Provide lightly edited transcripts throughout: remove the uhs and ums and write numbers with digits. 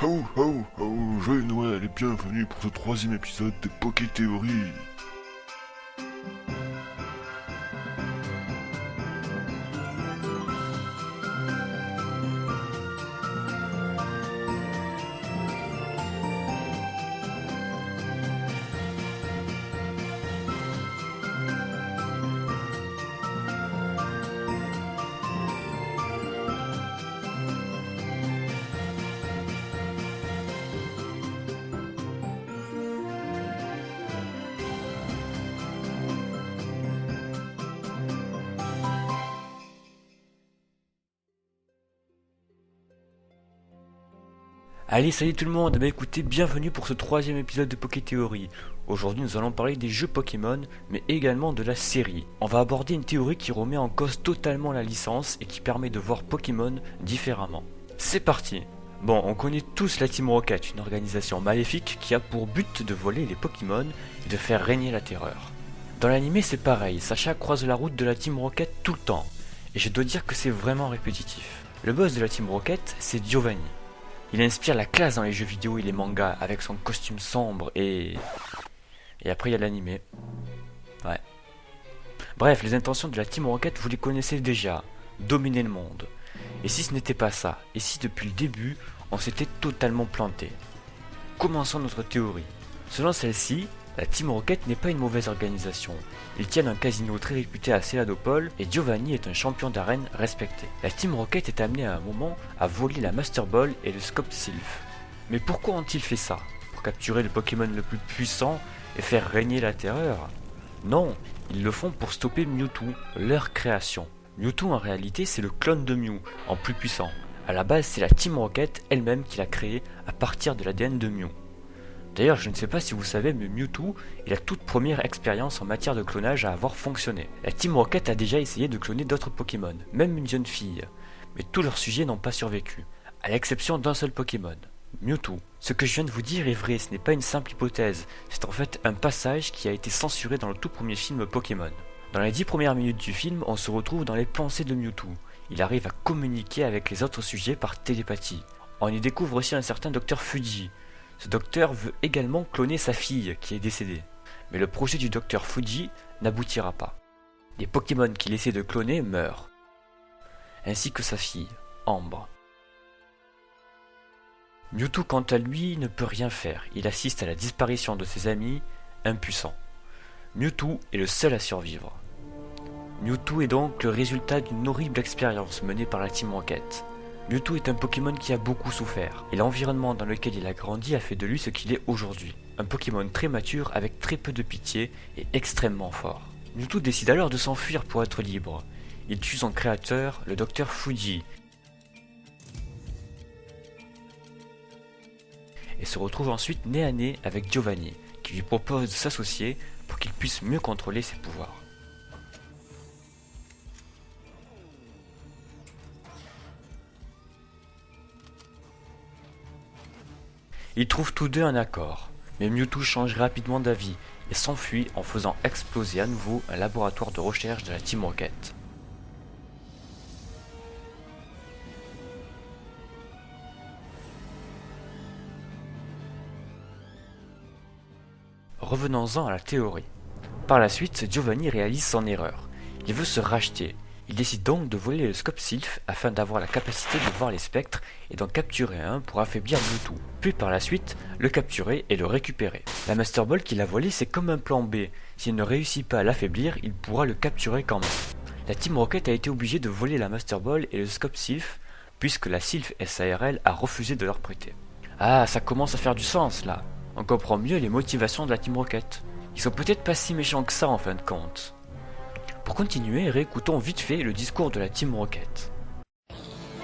Ho ho ho, joyeux Noël et bienvenue pour ce troisième épisode de Poké Théorie. Allez, salut tout le monde, écoutez, bienvenue pour ce troisième épisode de Poké Théorie. Aujourd'hui nous allons parler des jeux Pokémon, mais également de la série. On va aborder une théorie qui remet en cause totalement la licence et qui permet de voir Pokémon différemment. C'est parti. Bon, on connaît tous la Team Rocket, une organisation maléfique qui a pour but de voler les Pokémon et de faire régner la terreur. Dans l'anime c'est pareil, Sacha croise la route de la Team Rocket tout le temps, et je dois dire que c'est vraiment répétitif. Le boss de la Team Rocket, c'est Giovanni. Il inspire la classe dans les jeux vidéo et les mangas avec son costume sombre et après il y a l'animé. Ouais. Bref, les intentions de la Team Rocket vous les connaissez déjà, dominer le monde. Et si ce n'était pas ça, et si depuis le début on s'était totalement planté? Commençons notre théorie. Selon celle-ci, la Team Rocket n'est pas une mauvaise organisation. Ils tiennent un casino très réputé à Céladopol et Giovanni est un champion d'arène respecté. La Team Rocket est amenée à un moment à voler la Master Ball et le Scope Sylph. Mais pourquoi ont-ils fait ça? Pour capturer le Pokémon le plus puissant et faire régner la terreur? Non, ils le font pour stopper Mewtwo, leur création. Mewtwo en réalité c'est le clone de Mew, en plus puissant. A la base c'est la Team Rocket elle-même qui l'a créé à partir de l'ADN de Mew. D'ailleurs, je ne sais pas si vous savez, mais Mewtwo est la toute première expérience en matière de clonage à avoir fonctionné. La Team Rocket a déjà essayé de cloner d'autres Pokémon, même une jeune fille, mais tous leurs sujets n'ont pas survécu, à l'exception d'un seul Pokémon, Mewtwo. Ce que je viens de vous dire est vrai, ce n'est pas une simple hypothèse, c'est en fait un passage qui a été censuré dans le tout premier film Pokémon. Dans les 10 premières minutes du film, on se retrouve dans les pensées de Mewtwo. Il arrive à communiquer avec les autres sujets par télépathie. On y découvre aussi un certain Dr Fuji. Ce docteur veut également cloner sa fille qui est décédée. Mais le projet du docteur Fuji n'aboutira pas. Les Pokémon qu'il essaie de cloner meurent. Ainsi que sa fille, Ambre. Mewtwo quant à lui ne peut rien faire. Il assiste à la disparition de ses amis, impuissant. Mewtwo est le seul à survivre. Mewtwo est donc le résultat d'une horrible expérience menée par la Team Rocket. Mewtwo est un Pokémon qui a beaucoup souffert, et l'environnement dans lequel il a grandi a fait de lui ce qu'il est aujourd'hui. Un Pokémon très mature avec très peu de pitié et extrêmement fort. Mewtwo décide alors de s'enfuir pour être libre. Il tue son créateur, le docteur Fuji, et se retrouve ensuite nez à nez avec Giovanni, qui lui propose de s'associer pour qu'il puisse mieux contrôler ses pouvoirs. Ils trouvent tous deux un accord, mais Mewtwo change rapidement d'avis et s'enfuit en faisant exploser à nouveau un laboratoire de recherche de la Team Rocket. Revenons-en à la théorie. Par la suite, Giovanni réalise son erreur. Il veut se racheter. Il décide donc de voler le Scope Sylph afin d'avoir la capacité de voir les spectres et d'en capturer un pour affaiblir Mewtwo. Puis par la suite, le capturer et le récupérer. La Master Ball qu'il a volée c'est comme un plan B. S'il ne réussit pas à l'affaiblir, il pourra le capturer quand même. La Team Rocket a été obligée de voler la Master Ball et le Scope Sylph puisque la Sylph SARL a refusé de leur prêter. Ah, ça commence à faire du sens là. On comprend mieux les motivations de la Team Rocket. Ils sont peut-être pas si méchants que ça en fin de compte. Pour continuer, réécoutons vite fait le discours de la Team Rocket.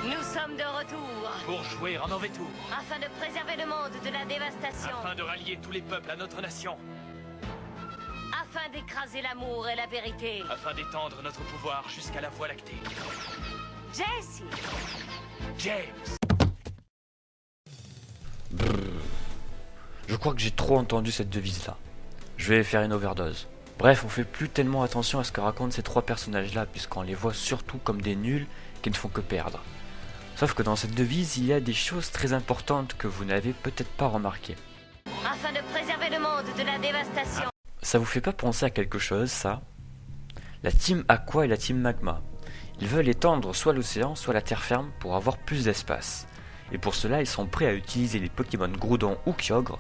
Nous sommes de retour, Pour jouer en mauvais tour, afin de préserver le monde de la dévastation, afin de rallier tous les peuples à notre nation, afin d'écraser l'amour et la vérité. afin d'étendre notre pouvoir jusqu'à la Voie lactée. Jesse, James, Je crois que j'ai trop entendu cette devise là. Je vais faire une overdose. Bref, on fait plus tellement attention à ce que racontent ces trois personnages là puisqu'on les voit surtout comme des nuls qui ne font que perdre. Sauf que dans cette devise, il y a des choses très importantes que vous n'avez peut-être pas remarquées. Afin de préserver le monde de la dévastation. Ça vous fait pas penser à quelque chose, ça? La team Aqua et la team Magma. Ils veulent étendre soit l'océan, soit la terre ferme pour avoir plus d'espace. Et pour cela, ils sont prêts à utiliser les Pokémon Groudon ou Kyogre,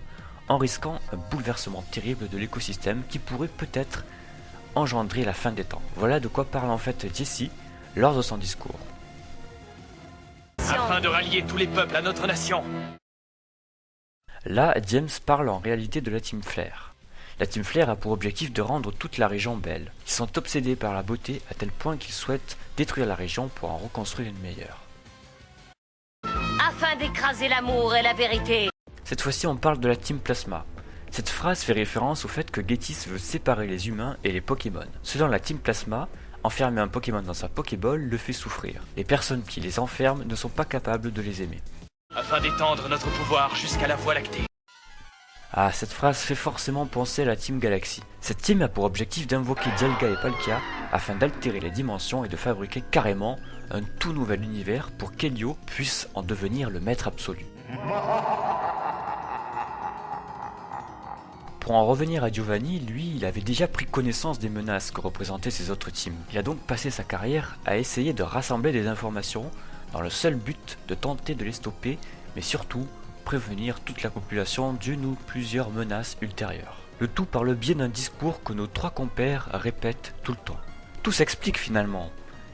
en risquant un bouleversement terrible de l'écosystème qui pourrait peut-être engendrer la fin des temps. Voilà de quoi parle en fait Jessie lors de son discours. Afin de rallier tous les peuples à notre nation. Là, James parle en réalité de la Team Flare. La Team Flare a pour objectif de rendre toute la région belle. Ils sont obsédés par la beauté à tel point qu'ils souhaitent détruire la région pour en reconstruire une meilleure. Afin d'écraser l'amour et la vérité. Cette fois-ci, on parle de la Team Plasma. Cette phrase fait référence au fait que Getis veut séparer les humains et les Pokémon. Selon la Team Plasma, enfermer un Pokémon dans sa Pokéball le fait souffrir. Les personnes qui les enferment ne sont pas capables de les aimer. Afin d'étendre notre pouvoir jusqu'à la Voie lactée. Ah, cette phrase fait forcément penser à la Team Galaxy. Cette team a pour objectif d'invoquer Dialga et Palkia afin d'altérer les dimensions et de fabriquer carrément un tout nouvel univers pour qu'Helio puisse en devenir le maître absolu. Pour en revenir à Giovanni, lui, il avait déjà pris connaissance des menaces que représentaient ces autres teams. Il a donc passé sa carrière à essayer de rassembler des informations dans le seul but de tenter de les stopper, mais surtout prévenir toute la population d'une ou plusieurs menaces ultérieures. Le tout par le biais d'un discours que nos trois compères répètent tout le temps. Tout s'explique finalement,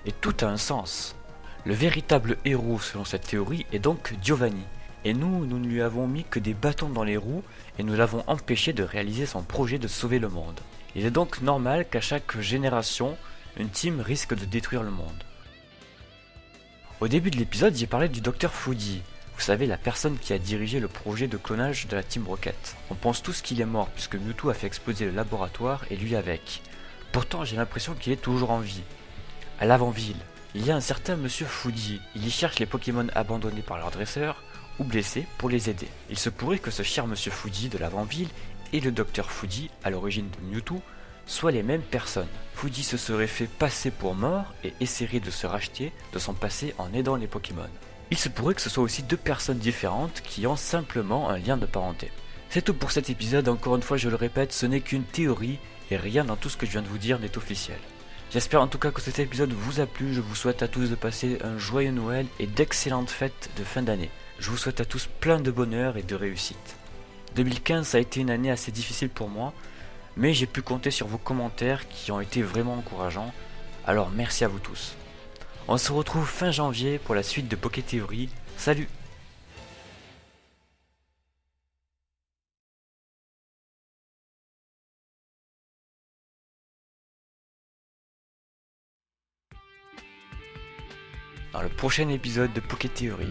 et tout a un sens. Le véritable héros selon cette théorie est donc Giovanni, et nous ne lui avons mis que des bâtons dans les roues et nous l'avons empêché de réaliser son projet de sauver le monde. Il est donc normal qu'à chaque génération, une team risque de détruire le monde. Au début de l'épisode, j'ai parlé du Dr Foodie. Vous savez, la personne qui a dirigé le projet de clonage de la Team Rocket. On pense tous qu'il est mort puisque Mewtwo a fait exploser le laboratoire et lui avec. Pourtant, j'ai l'impression qu'il est toujours en vie. À l'avant-ville, il y a un certain Monsieur Foodie. Il y cherche les Pokémon abandonnés par leurs dresseurs ou blessés pour les aider. Il se pourrait que ce cher Monsieur Foodie de l'avant-ville et le Dr Foodie, à l'origine de Mewtwo, soient les mêmes personnes. Foodie se serait fait passer pour mort et essaierait de se racheter de son passé en aidant les Pokémon. Il se pourrait que ce soit aussi deux personnes différentes qui ont simplement un lien de parenté. C'est tout pour cet épisode, encore une fois je le répète, ce n'est qu'une théorie et rien dans tout ce que je viens de vous dire n'est officiel. J'espère en tout cas que cet épisode vous a plu, je vous souhaite à tous de passer un joyeux Noël et d'excellentes fêtes de fin d'année. Je vous souhaite à tous plein de bonheur et de réussite. 2015 ça a été une année assez difficile pour moi, mais j'ai pu compter sur vos commentaires qui ont été vraiment encourageants, alors merci à vous tous. On se retrouve fin janvier pour la suite de Poké Théorie. Salut! Dans le prochain épisode de Poké Théorie.